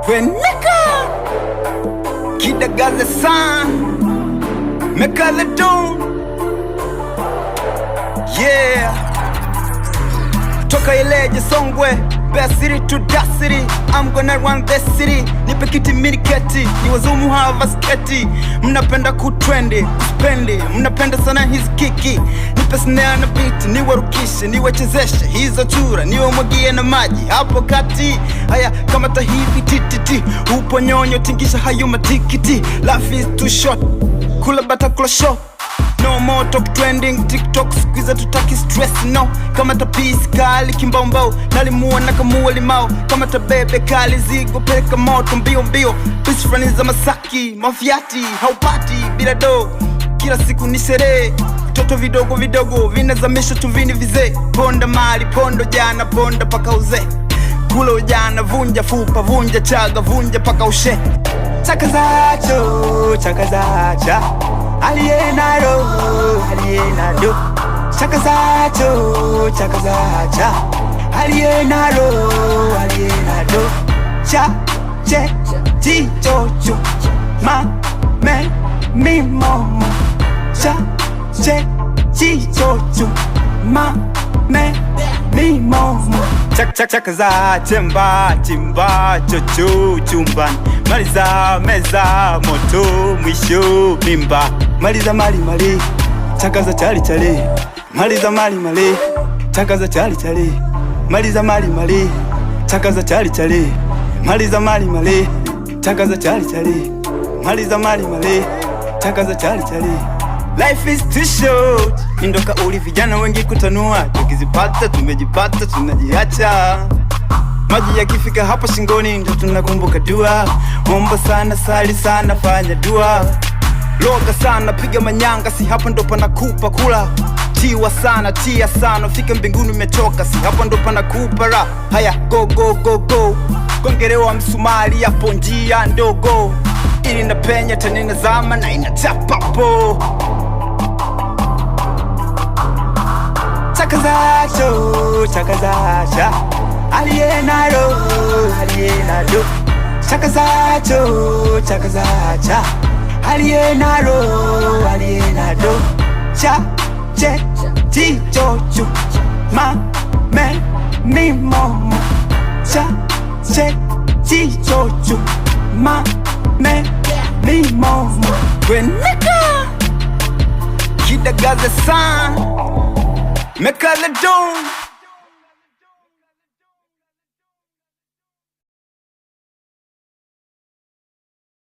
Kweneka Kidagaze san Megalodon. Yeah, toka Ileje Songwe, best city to that city. I'm gonna run this city. Nipe kiti miniketi, ni wazumu hava sketi. Mnapenda kutrendi, spendi, mnapenda sana hizi kiki. Nipe snare na beat, niwe rukishe, niwe chezeshe hizo chura, niwe mwagie na maji hapo kati. Haya kama tahivi tititi, upo nyonyo tingisha hayo matikiti. Life is too short, kula bata kula short. No more talk trending, TikTok squeeze tutaki stress no. Kama ta peace kali kimbaumbao, nalimua na kamua limao. Kama ta bebe kali zigo peleka moto mbio mbio. Peace friends za Masaki, mafiati, haupati bila do. Kila siku ni sherehe, toto vidogo vidogo vinazamisha tuvini vize. Ponda mali, pondo jana, ponda paka uze. Kula ujana, vunja fupa, vunja chaga, vunja paka ushe. Chakazacho, chakazacha alienado, alienado. Chakazacho, chakazacha alienado, alienado. Cha, che, chi, cho, cho. Ma, me, mi, momo. Cha, che, chi, cho, cho. Ma, me, mi, momo. Chakaza, chemba, chimba, chocho, chumban. Maliza, meza, moto, mwisho, mimba. Maliza mali mali, chakaza chali chali. Maliza mali mali, chakaza chali chali. Maliza mali mali, chakaza chali chali. Maliza mali mali, chakaza chali chali. Maliza mali mali, chakaza chali chali. Life is too short, indoka uli vijana wengi kutanua. Tukizipata tumejipata tunajiacha. Maji yakifika hapa shingoni ndo tunakumbuka dua. Omba sana, sali sana, fanya dua. Loga sana, piga manyanga, si hapa ndo panakupa kula. Tiwa sana, tia sana, fika mbinguni umechoka, si hapa ndo panakupa ra. Haya, go go go go. Gongerewa msumari hapo njia ndogo. Ili napenya tena inazama na inachapapo. Chakazacho, chakazacha alienado, alienado. Chakazacho, chakazacha alienado, alienado. Cha, che, chi, cho, cho. Ma, me, mi, momo. Cha, che, chi, cho, cho. Ma, me, mi, momo. Kweneka Kidagaze san Megalodon.